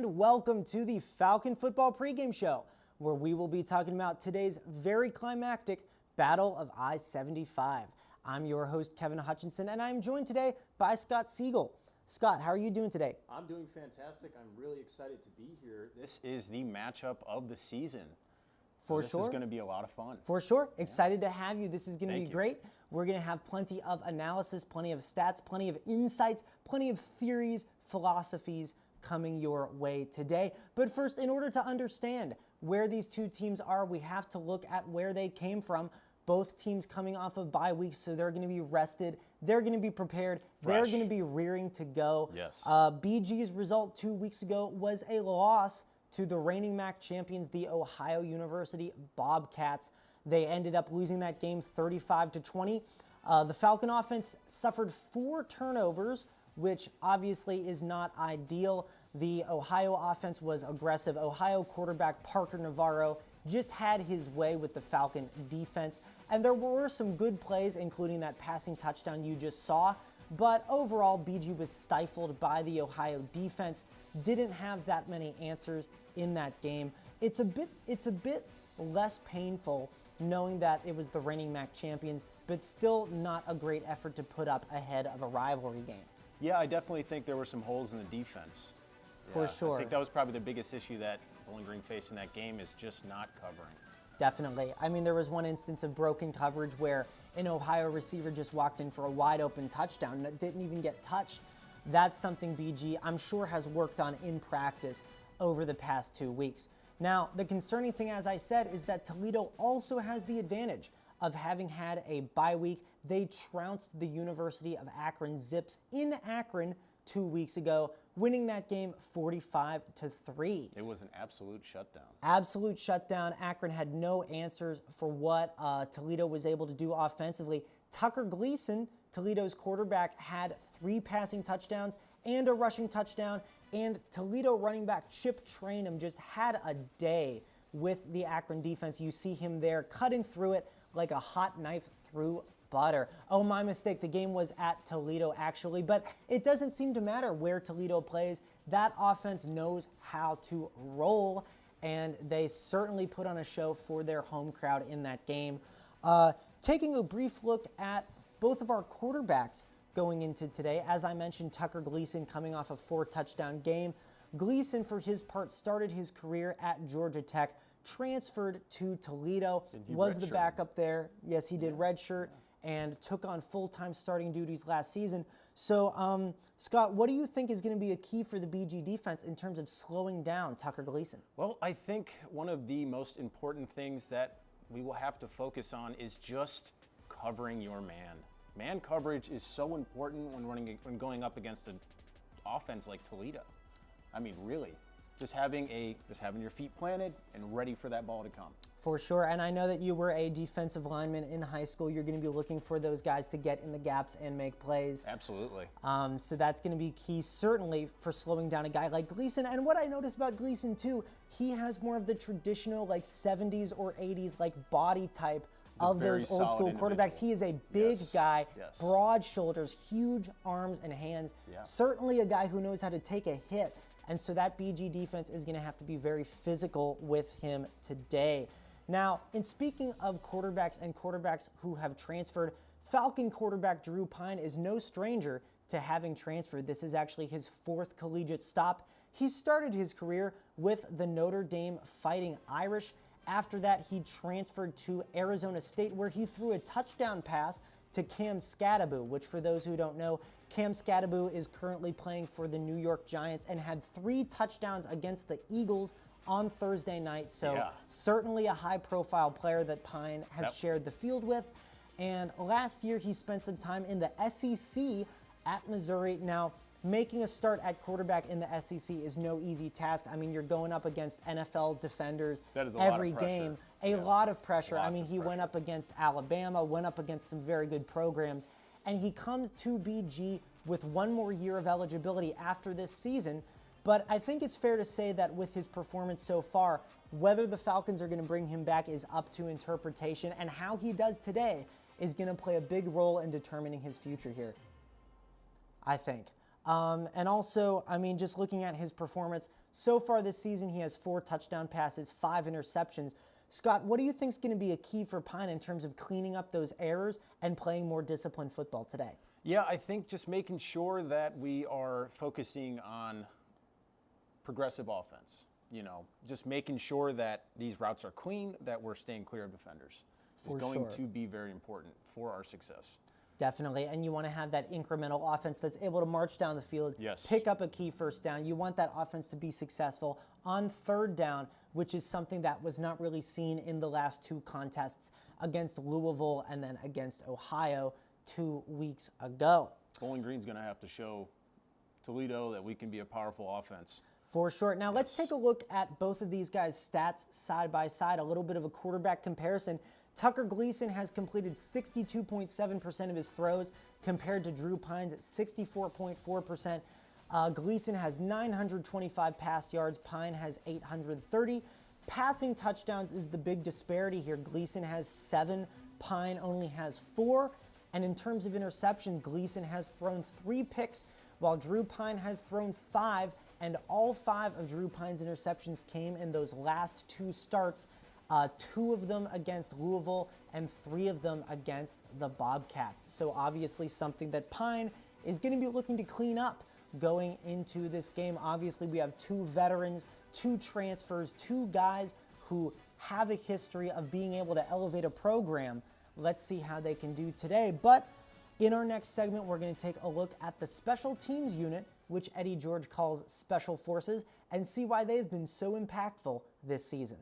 and welcome to the Falcon Football Pregame Show, where we will be talking about today's very climactic Battle of I-75. I'm your host, Kevin Hutchinson, and I'm joined today by Scott Siegel. Scott, how are you doing today? I'm doing fantastic. I'm really excited to be here. This is the matchup of the season. For This sure. is going to be a lot of fun. For sure. Excited to have you. This is going to be Thank you. great. We're going to have plenty of analysis, plenty of stats, plenty of insights, plenty of theories, philosophies coming your way today. But first, in order to understand where these two teams are, we have to look at where they came from. Both teams coming off of bye weeks, so they're going to be rested. They're going to be prepared. They're going to be rearing to go. Yes. BG's result 2 weeks ago was a loss to the reigning MAC champions, the Ohio University Bobcats. They ended up losing that game 35-20. The Falcon offense suffered 4 turnovers, which obviously is not ideal. The Ohio offense was aggressive. Ohio quarterback Parker Navarro just had his way with the Falcon defense. And there were some good plays, including that passing touchdown you just saw. But overall, BG was stifled by the Ohio defense. Didn't have that many answers in that game. It's a bit less painful knowing that it was the reigning MAC champions, but still not a great effort to put up ahead of a rivalry game. Yeah, I definitely think there were some holes in the defense. For sure. I think that was probably the biggest issue that Bowling Green faced in that game, is just not covering. Definitely. I mean, there was one instance of broken coverage where an Ohio receiver just walked in for a wide open touchdown that didn't even get touched. That's something BG, I'm sure, has worked on in practice over the past 2 weeks. Now, the concerning thing, as I said, is that Toledo also has the advantage of having had a bye week. They trounced the University of Akron Zips in Akron 2 weeks ago, winning that game 45-3. It was an absolute shutdown. Absolute shutdown. Akron had no answers for what Toledo was able to do offensively. Tucker Gleason, Toledo's quarterback, had 3 passing touchdowns and a rushing touchdown, and Toledo running back Chip Trainum just had a day with the Akron defense. You see him there cutting through it like a hot knife through butter. Oh, my mistake. The game was at Toledo, actually, but it doesn't seem to matter where Toledo plays. That offense knows how to roll, and they certainly put on a show for their home crowd in that game. Taking a brief look at both of our quarterbacks going into today. As I mentioned, Tucker Gleason coming off a 4-touchdown game. Gleason, for his part, started his career at Georgia Tech, transferred to Toledo, was the backup there. Yes, he did redshirt and took on full-time starting duties last season. So, Scott, what do you think is going to be a key for the BG defense in terms of slowing down Tucker Gleason? Well, I think one of the most important things that we will have to focus on is just covering your man. Man coverage is so important when going up against an offense like Toledo. I mean, really, just having your feet planted and ready for that ball to come. For sure, and I know that you were a defensive lineman in high school. You're going to be looking for those guys to get in the gaps and make plays. Absolutely. So that's going to be key, certainly, for slowing down a guy like Gleason. And what I noticed about Gleason, too, he has more of the traditional, like, 70s or 80s, like, body type of those old school quarterbacks. He is a big guy, broad shoulders, huge arms and hands. Certainly a guy who knows how to take a hit. And so that BG defense is going to have to be very physical with him today. Now, in speaking of quarterbacks and quarterbacks who have transferred, Falcon quarterback Drew Pine is no stranger to having transferred. This is actually his 4th collegiate stop. He started his career with the Notre Dame Fighting Irish. After that, he transferred to Arizona State, where he threw a touchdown pass to Cam Scadaboo, which, for those who don't know, Cam Scadaboo is currently playing for the New York Giants and had 3 touchdowns against the Eagles on Thursday night. So certainly a high-profile player that Pine has shared the field with. And last year, he spent some time in the SEC at Missouri. Now, making a start at quarterback in the SEC is no easy task. I mean, you're going up against NFL defenders every game. A lot of pressure. I mean, he went up against Alabama, went up against some very good programs, and he comes to BG with 1 more year of eligibility after this season. But I think it's fair to say that with his performance so far, whether the Falcons are going to bring him back is up to interpretation, and how he does today is going to play a big role in determining his future here, I think. And also, I mean, just looking at his performance So far this season, he has 4 touchdown passes, 5 interceptions. Scott, what do you think is going to be a key for Pine in terms of cleaning up those errors and playing more disciplined football today? Yeah, I think just making sure that we are focusing on progressive offense. Just making sure that these routes are clean, that we're staying clear of defenders is going to be very important for our success. Definitely, and you want to have that incremental offense that's able to march down the field, pick up a key first down. You want that offense to be successful on third down, which is something that was not really seen in the last 2 contests against Louisville and then against Ohio 2 weeks ago. Bowling Green's going to have to show Toledo that we can be a powerful offense. For sure. Now let's take a look at both of these guys' stats side by side, a little bit of a quarterback comparison. Tucker Gleason has completed 62.7% of his throws compared to Drew Pines at 64.4%. Gleason has 925 pass yards. Pine has 830. Passing touchdowns is the big disparity here. Gleason has 7. Pine only has 4. And in terms of interceptions, Gleason has thrown 3 picks while Drew Pine has thrown 5. And all 5 of Drew Pine's interceptions came in those last 2 starts. 2 of them against Louisville and 3 of them against the Bobcats. So obviously something that Pine is going to be looking to clean up going into this game. Obviously we have 2 veterans, 2 transfers, 2 guys who have a history of being able to elevate a program. Let's see how they can do today. But in our next segment, we're going to take a look at the special teams unit, which Eddie George calls Special Forces, and see why they've been so impactful this season.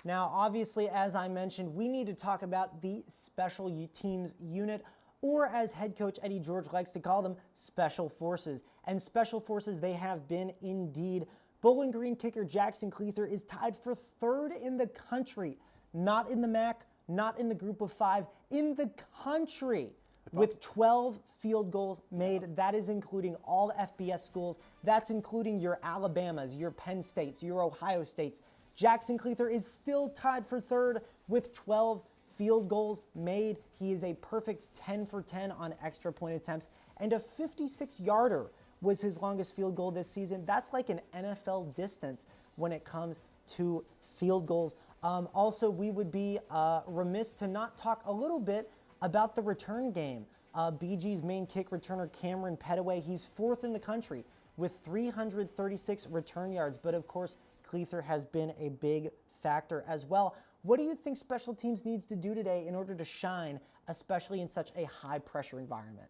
Now, obviously, as I mentioned, we need to talk about the special teams unit, or as head coach Eddie George likes to call them, Special Forces. And Special Forces, they have been indeed. Bowling Green kicker Jackson Cleather is tied for 3rd in the country, not in the MAC, not in the group of 5, in the country, with 12 field goals made. That is including all FBS schools. That's including your Alabamas, your Penn States, your Ohio States. Jackson Cleather is still tied for 3rd with 12 field goals made. He is a perfect 10 for 10 on extra point attempts, and a 56-yarder was his longest field goal this season. That's like an NFL distance when it comes to field goals. Also, we would be remiss to not talk a little bit about the return game. BG's main kick returner Cameron Petaway, he's 4th in the country with 336 return yards, but of course, Cleather has been a big factor as well. What do you think special teams needs to do today in order to shine, especially in such a high-pressure environment?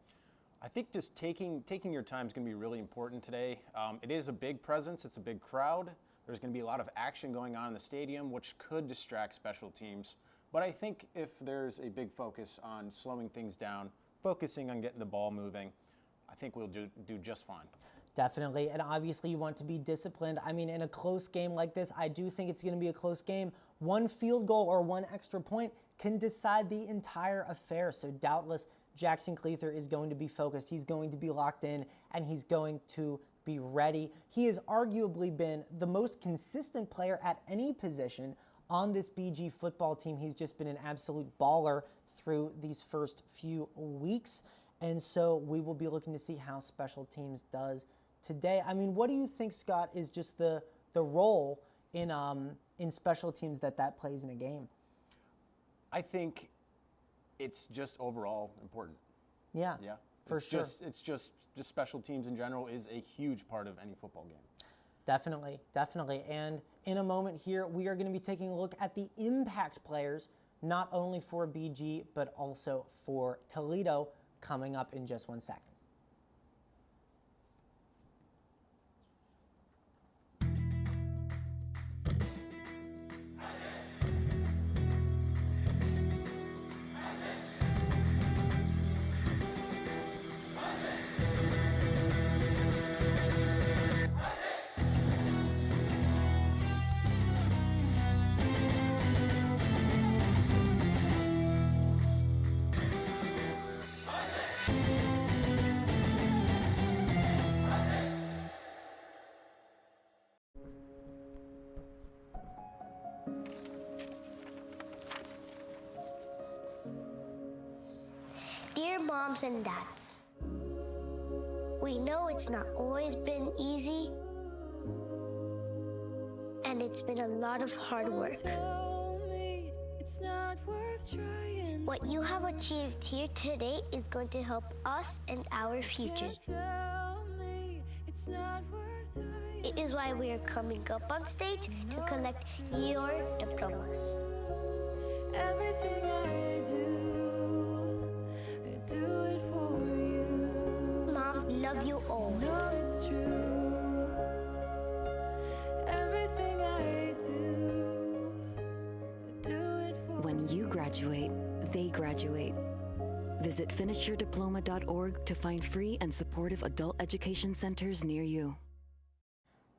I think just taking your time is going to be really important today. It is a big presence. It's a big crowd. There's going to be a lot of action going on in the stadium, which could distract special teams. But I think if there's a big focus on slowing things down, focusing on getting the ball moving, I think we'll do just fine. Definitely, and obviously you want to be disciplined. I mean, in a close game like this, I do think it's going to be a close game. 1 field goal or 1 extra point can decide the entire affair. So doubtless, Jackson Cleather is going to be focused. He's going to be locked in, and he's going to be ready. He has arguably been the most consistent player at any position on this BG football team. He's just been an absolute baller through these first few weeks. And so we will be looking to see how special teams does today. I mean, what do you think, Scott, is just the role in special teams that plays in a game? I think it's just overall important. Yeah, for sure. It's just special teams in general is a huge part of any football game. Definitely, definitely. And in a moment here, we are going to be taking a look at the impact players, not only for BG, but also for Toledo, coming up in just 1 second. Dear moms and dads, we know it's not always been easy, and it's been a lot of hard work. What you have achieved here today is going to help us and our futures. It is why we are coming up on stage to collect your diplomas. Everything I do it for you. Mom, love you all. No, it's true. Everything I do it for you. When you graduate, they graduate. Visit finishyourdiploma.org to find free and supportive adult education centers near you.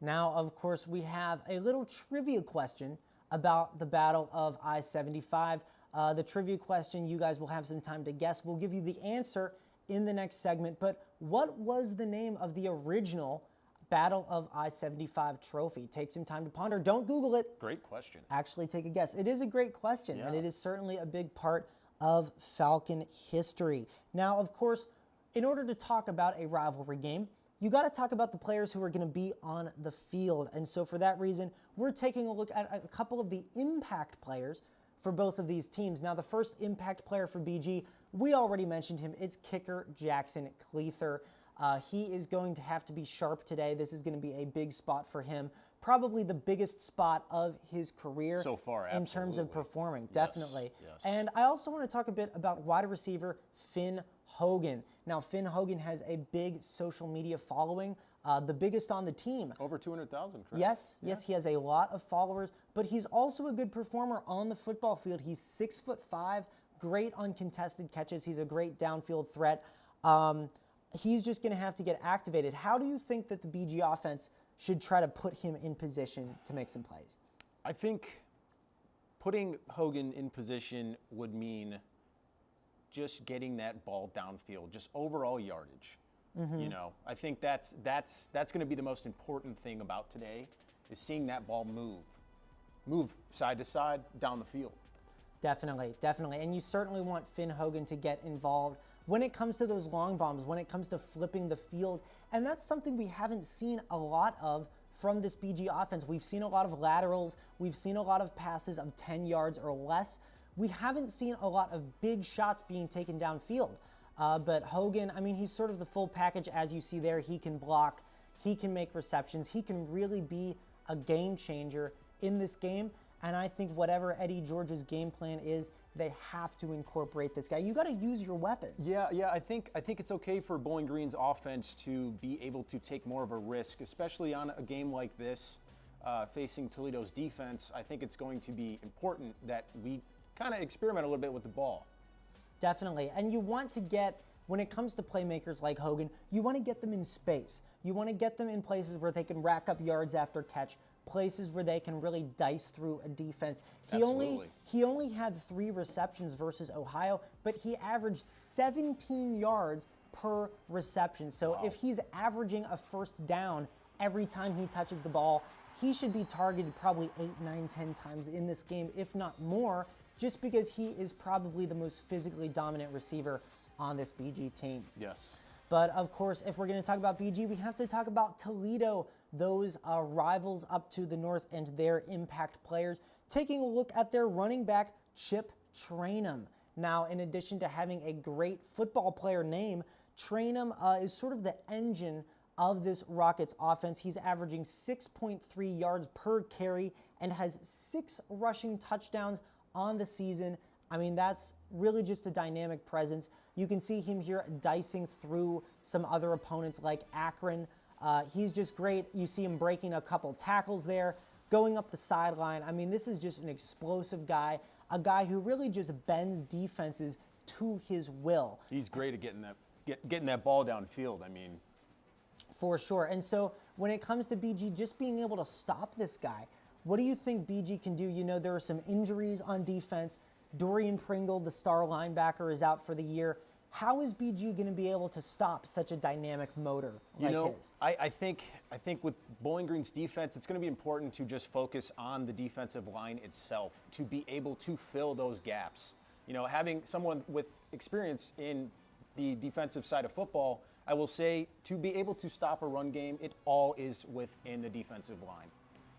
Now, of course, we have a little trivia question about the Battle of I-75. The trivia question, you guys will have some time to guess. We'll give you the answer in the next segment. But what was the name of the original Battle of I-75 trophy? Take some time to ponder. Don't Google it. Great question. Actually take a guess. It is a great question, Yeah. and it is certainly a big part of Falcon history. Now, of course, in order to talk about a rivalry game, you got to talk about the players who are going to be on the field. And so for that reason, we're taking a look at a couple of the impact players for both of these teams. Now, the first impact player for BG, we already mentioned him. It's kicker Jackson Cleather. He is going to have to be sharp today. This is going to be a big spot for him. Probably the biggest spot of his career so far, in terms of performing, definitely. Yes. And I also want to talk a bit about wide receiver Finn Hoehn. Now, Finn Hoehn has a big social media following, the biggest on the team. Over 200,000, correct? Yes, he has a lot of followers, but he's also a good performer on the football field. He's 6'5", great on contested catches. He's a great downfield threat. He's just going to have to get activated. How do you think that the BG offense should try to put him in position to make some plays? I think putting Hoehn in position would mean just getting that ball downfield, just overall yardage. You know, I think that's going to be the most important thing about today, is seeing that ball move side to side down the field. Definitely. And you certainly want Finn Hoehn to get involved when it comes to those long bombs, when it comes to flipping the field. And that's something we haven't seen a lot of from this BG offense. We've seen a lot of laterals. We've seen a lot of passes of 10 yards or less. We haven't seen a lot of big shots being taken downfield. But Hoehn, I mean, he's sort of the full package. As you see there, he can block, he can make receptions, he can really be a game changer in this game. And I think whatever Eddie George's game plan is, they have to incorporate this guy. You got to use your weapons. Yeah. I think it's okay for Bowling Green's offense to be able to take more of a risk, especially on a game like this, facing Toledo's defense. I think it's going to be important that we kind of experiment a little bit with the ball. Definitely. And you want to get, when it comes to playmakers like Hoehn, you want to get them in space. You want to get them in places where they can rack up yards after catch, places where they can really dice through a defense. He only had 3 receptions versus Ohio, but he averaged 17 yards per reception. So if he's averaging a first down every time he touches the ball, he should be targeted probably 8, 9, 10 times in this game, if not more, just because he is probably the most physically dominant receiver on this BG team. Yes. But of course, if we're going to talk about BG, we have to talk about Toledo, those rivals up to the north and their impact players. Taking a look at their running back, Chip Trainum. Now, in addition to having a great football player name, Trainum is sort of the engine of this Rockets offense. He's averaging 6.3 yards per carry and has 6 rushing touchdowns on the season. I mean, that's really just a dynamic presence. You can see him here dicing through some other opponents like Akron. He's just great. You see him breaking a couple tackles there, going up the sideline. I mean, this is just an explosive guy, a guy who really just bends defenses to his will. He's great at getting that ball downfield. I mean, for sure. And so when it comes to BG, just being able to stop this guy, what do you think BG can do? You know, there are some injuries on defense. Dorian Pringle, the star linebacker, is out for the year. How is BG going to be able to stop such a dynamic motor like his? I think with Bowling Green's defense, it's going to be important to just focus on the defensive line itself to be able to fill those gaps. You know, having someone with experience in the defensive side of football, I will say to be able to stop a run game, it all is within the defensive line.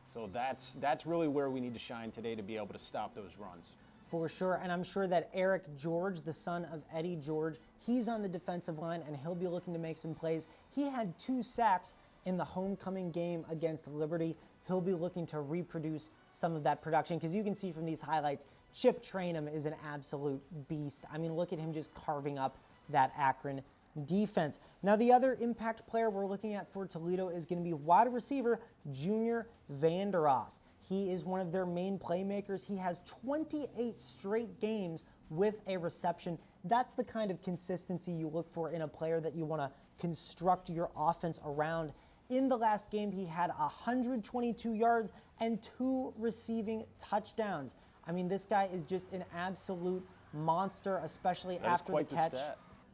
So that's really where we need to shine today to be able to stop those runs. For sure, and I'm sure that Eric George, the son of Eddie George, he's on the defensive line and he'll be looking to make some plays. He had 2 sacks in the homecoming game against Liberty. He'll be looking to reproduce some of that production because you can see from these highlights, Chip Trainum is an absolute beast. I mean, look at him just carving up that Akron defense. Now, the other impact player we're looking at for Toledo is going to be wide receiver Junior Vanderas. He is one of their main playmakers. He has 28 straight games with a reception. That's the kind of consistency you look for in a player that you want to construct your offense around. In the last game, he had 122 yards and 2 receiving touchdowns. I mean, this guy is just an absolute monster, especially after the catch.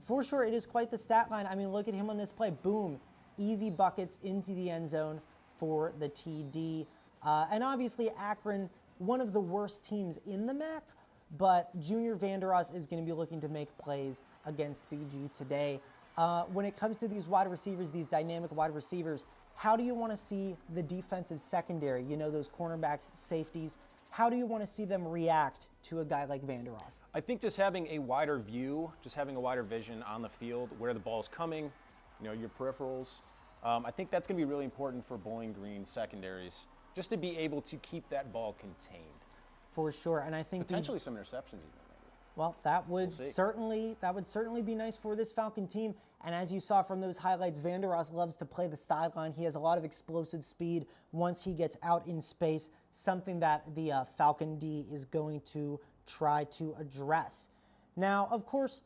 For sure, it is quite the stat line. I mean, look at him on this play. Boom. Easy buckets into the end zone for the TD. And obviously, Akron, one of the worst teams in the MAC, but Junior Vanderas is going to be looking to make plays against BG today. When it comes to these wide receivers, these dynamic wide receivers, how do you want to see the defensive secondary, you know, those cornerbacks, safeties, how do you want to see them react to a guy like Vanderas? I think just having a wider view, just having a wider vision on the field, where the ball's coming, you know, your peripherals, I think that's going to be really important for Bowling Green secondaries, just to be able to keep that ball contained. For sure, and I think potentially some interceptions even. Well, that would certainly be nice for this Falcon team. And as you saw from those highlights, Vanderas loves to play the sideline. He has a lot of explosive speed once he gets out in space, something that the Falcon D is going to try to address. Now, of course,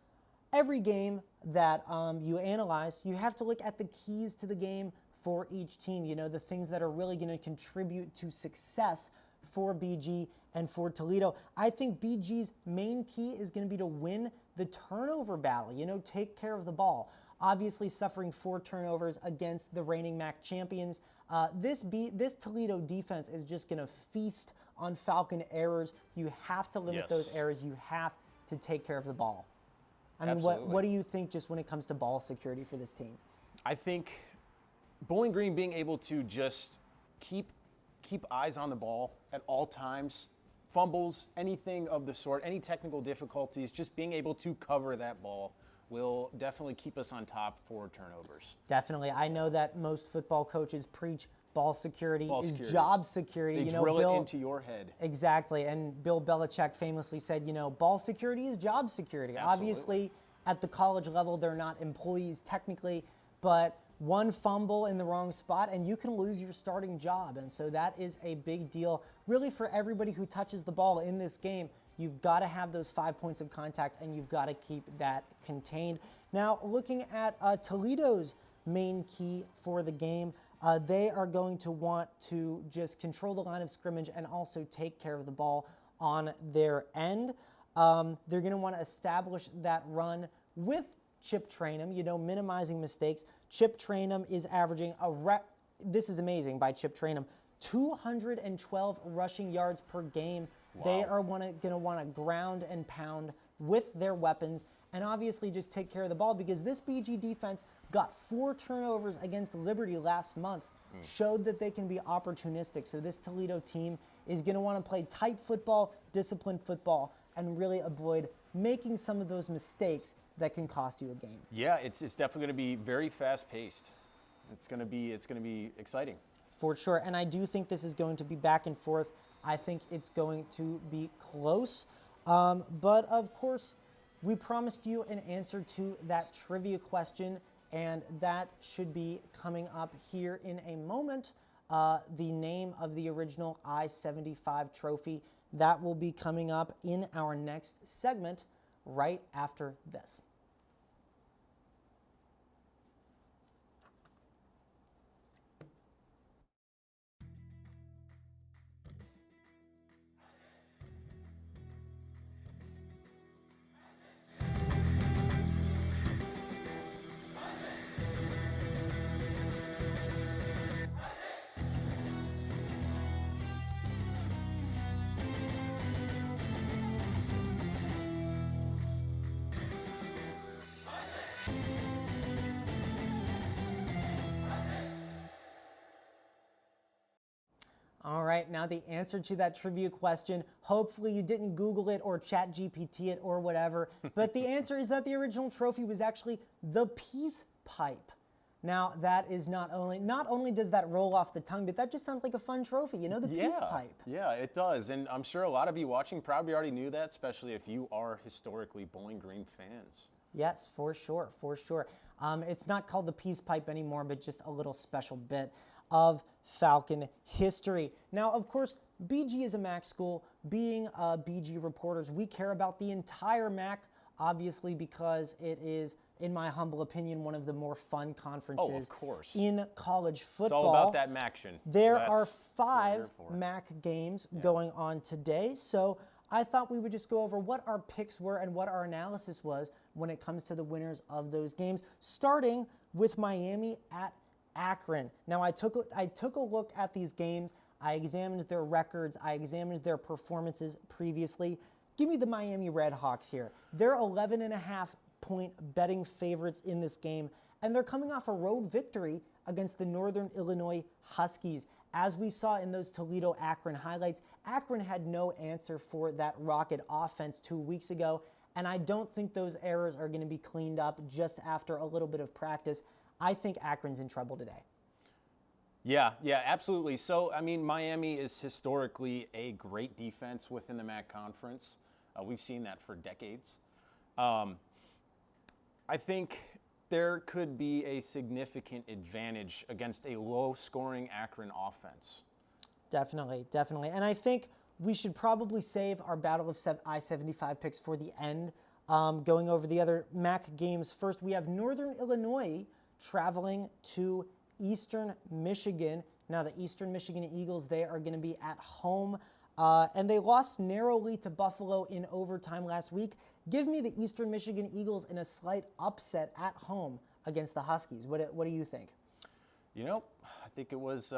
every game that you analyze, you have to look at the keys to the game for each team, you know, the things that are really going to contribute to success for BG and for Toledo. I think BG's main key is going to be to win the turnover battle, you know, take care of the ball. Obviously suffering 4 turnovers against the reigning MAC champions. This Toledo defense is just going to feast on Falcon errors. You have to limit those errors. You have to take care of the ball. I mean, what do you think just when it comes to ball security for this team? I think Bowling Green being able to just keep eyes on the ball at all times, fumbles, anything of the sort, any technical difficulties, just being able to cover that ball will definitely keep us on top for turnovers. Definitely. I know that most football coaches preach ball security is job security. They drill it into your head. Exactly. And Bill Belichick famously said, you know, ball security is job security. Absolutely. Obviously, at the college level, they're not employees technically, but one fumble in the wrong spot and you can lose your starting job. And so that is a big deal really for everybody who touches the ball in this game. You've got to have those 5 points of contact and you've got to keep that contained. Now, looking at Toledo's main key for the game, they are going to want to just control the line of scrimmage and also take care of the ball on their end. They're going to want to establish that run with Chip Trainum, you know, minimizing mistakes. Chip Trainum is averaging this is amazing by Chip Trainum, 212 rushing yards per game. Wow. They are going to want to ground and pound with their weapons and obviously just take care of the ball because this BG defense got 4 turnovers against Liberty last month, showed that they can be opportunistic. So this Toledo team is going to want to play tight football, disciplined football, and really avoid making some of those mistakes that can cost you a game. Yeah, it's definitely going to be very fast-paced. It's going to be exciting. For sure, and I do think this is going to be back and forth. I think it's going to be close. But of course, we promised you an answer to that trivia question, and that should be coming up here in a moment. The name of the original I-75 trophy, that will be coming up in our next segment right after this. right, now the answer to that trivia question, hopefully you didn't Google it or chat GPT it or whatever, but the answer is that the original trophy was actually the peace pipe. Now, that is not only does that roll off the tongue, but that just sounds like a fun trophy, you know, the peace pipe. Yeah, it does. And I'm sure a lot of you watching probably already knew that, especially if you are historically Bowling Green fans. Yes, for sure, for sure. It's not called the peace pipe anymore, but just a little special bit of Falcon history. Now, of course, BG is a MAC school. Being BG reporters, we care about the entire MAC, obviously, because it is, in my humble opinion, one of the more fun conferences in college football. It's all about that MACtion. There are 5 MAC games going on today, so I thought we would just go over what our picks were and what our analysis was when it comes to the winners of those games, starting with Miami at Akron. Now, I took a look at these games. I examined their records. I examined their performances previously. Give me the Miami Redhawks here. They're 11.5-point betting favorites in this game, and they're coming off a road victory against the Northern Illinois Huskies. As we saw in those Toledo-Akron highlights, Akron had no answer for that Rocket offense 2 weeks ago, and I don't think those errors are going to be cleaned up just after a little bit of practice. I think Akron's in trouble today. Yeah, absolutely. So, I mean, Miami is historically a great defense within the MAC conference. We've seen that for decades. I think there could be a significant advantage against a low-scoring Akron offense. Definitely. And I think we should probably save our Battle of I-75 picks for the end. Going over the other MAC games first, we have Northern Illinois traveling to Eastern Michigan. Now, the Eastern Michigan Eagles, they are going to be at home, and they lost narrowly to Buffalo in overtime last week. Give me the Eastern Michigan Eagles in a slight upset at home against the Huskies. What do you think? You know, I think it was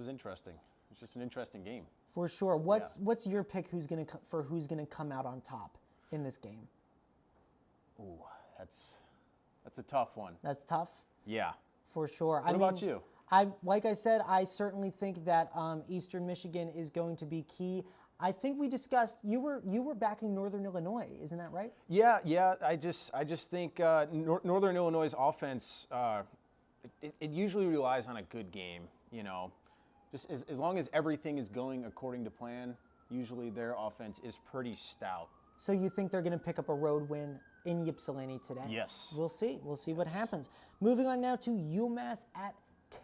interesting. It was just an interesting game. For sure. What's your pick? Who's going to come out on top in this game? Ooh, that's a tough one. That's tough. Yeah. For sure. What about you? Like I said, I certainly think that Eastern Michigan is going to be key. I think we discussed you were backing Northern Illinois, isn't that right? Yeah. I just think Northern Illinois' offense it usually relies on a good game. You know, just as long as everything is going according to plan, usually their offense is pretty stout. So you think they're going to pick up a road win in Ypsilanti today? Yes. We'll see. We'll see what happens. Moving on now to UMass at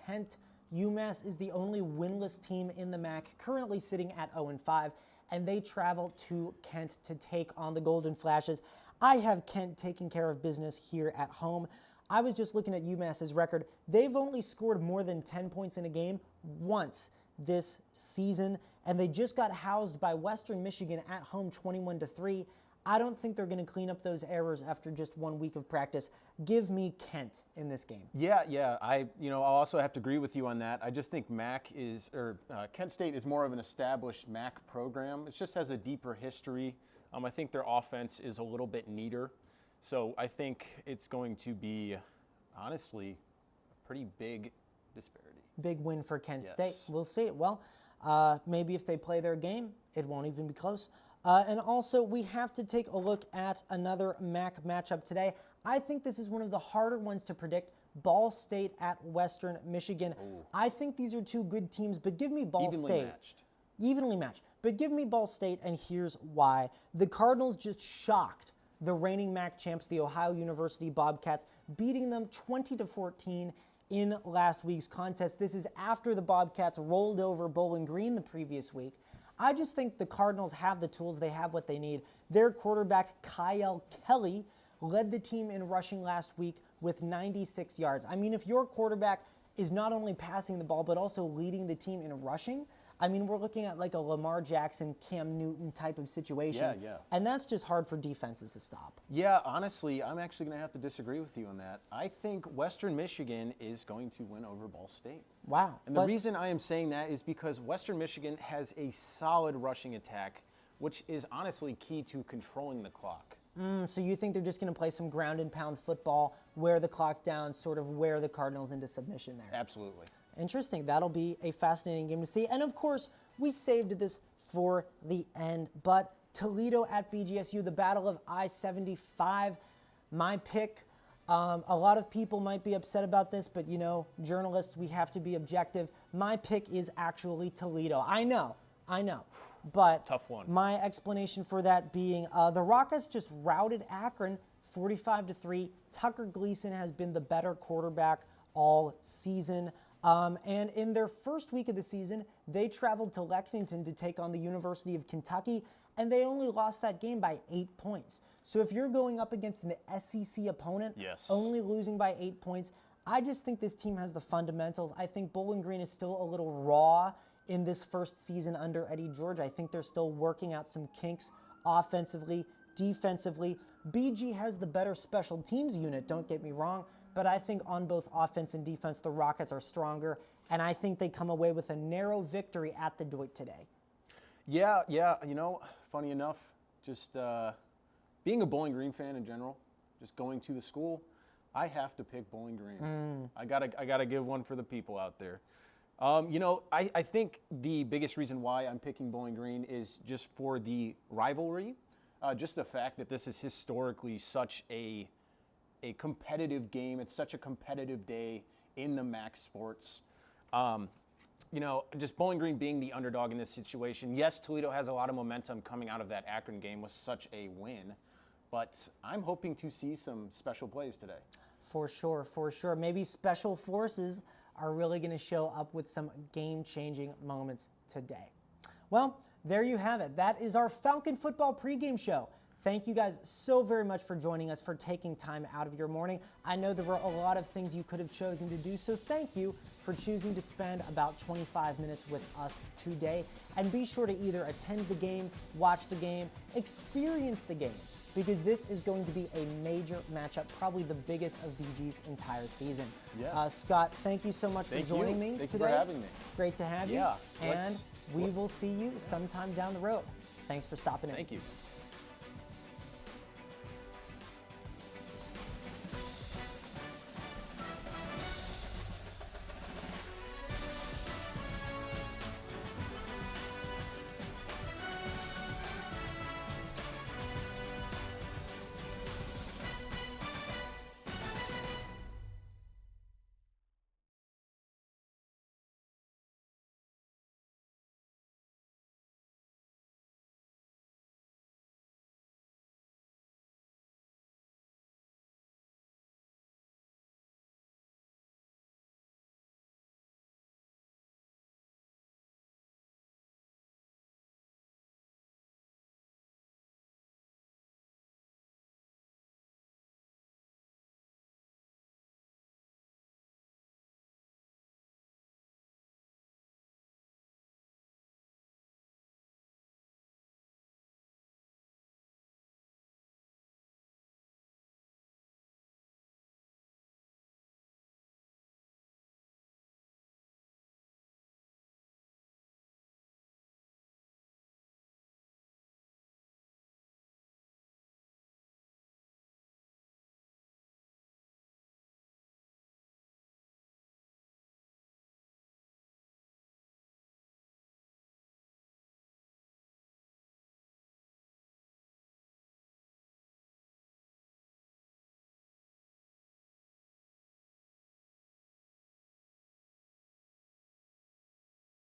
Kent. UMass is the only winless team in the MAC, currently sitting at 0-5, and they travel to Kent to take on the Golden Flashes. I have Kent taking care of business here at home. I was just looking at UMass's record. They've only scored more than 10 points in a game once this season, and they just got housed by Western Michigan at home 21-3. I don't think they're going to clean up those errors after just 1 week of practice. Give me Kent in this game. Yeah. I'll also have to agree with you on that. I just think Kent State is more of an established MAC program. It just has a deeper history. I think their offense is a little bit neater. So I think it's going to be, honestly, a pretty big disparity. Big win for Kent State. We'll see. Well, maybe if they play their game, it won't even be close. And also, we have to take a look at another MAC matchup today. I think this is one of the harder ones to predict. Ball State at Western Michigan. Ooh. I think these are two good teams, but give me Ball State. Evenly matched. But give me Ball State, and here's why. The Cardinals just shocked the reigning MAC champs, the Ohio University Bobcats, beating them 20-14 in last week's contest. This is after the Bobcats rolled over Bowling Green the previous week. I just think the Cardinals have the tools. They have what they need. Their quarterback, Kyle Kelly, led the team in rushing last week with 96 yards. I mean, if your quarterback is not only passing the ball, but also leading the team in rushing, I mean, we're looking at like a Lamar Jackson, Cam Newton type of situation. Yeah. And that's just hard for defenses to stop. Yeah, honestly, I'm actually going to have to disagree with you on that. I think Western Michigan is going to win over Ball State. Wow. And the reason I am saying that is because Western Michigan has a solid rushing attack, which is honestly key to controlling the clock. So you think they're just going to play some ground and pound football, wear the clock down, sort of wear the Cardinals into submission there? Absolutely. Interesting. That'll be a fascinating game to see. And of course, we saved this for the end. But Toledo at BGSU, the Battle of I-75, my pick. A lot of people might be upset about this, but you know, journalists, we have to be objective. My pick is actually Toledo. I know. But tough one. My explanation for that being the Rockets just routed Akron 45-3. Tucker Gleason has been the better quarterback all season. And in their first week of the season, they traveled to Lexington to take on the University of Kentucky, and they only lost that game by 8 points. So if you're going up against an SEC opponent, only losing by 8 points, I just think this team has the fundamentals. I think Bowling Green is still a little raw in this first season under Eddie George. I think they're still working out some kinks offensively, defensively. BG has the better special teams unit, don't get me wrong, but I think on both offense and defense, the Rockets are stronger, and I think they come away with a narrow victory at the Deutsch today. Yeah, you know, funny enough, just being a Bowling Green fan in general, just going to the school, I have to pick Bowling Green. I gotta give one for the people out there. You know, I think the biggest reason why I'm picking Bowling Green is just for the rivalry, just the fact that this is historically such a competitive game. It's such a competitive day in the MAC sports. You know, just Bowling Green being the underdog in this situation. Yes, Toledo has a lot of momentum coming out of that Akron game with such a win, but I'm hoping to see some special plays today. For sure. Maybe special forces are really going to show up with some game-changing moments today. Well, there you have it. That is our Falcon football pregame show. Thank you guys so very much for joining us, for taking time out of your morning. I know there were a lot of things you could have chosen to do, so thank you for choosing to spend about 25 minutes with us today. And be sure to either attend the game, watch the game, experience the game, because this is going to be a major matchup, probably the biggest of BG's entire season. Yes. Scott, thank you so much for joining me today. Thank you for having me. Great to have you. Yeah. And we will see you sometime down the road. Thanks for stopping in. Thank you.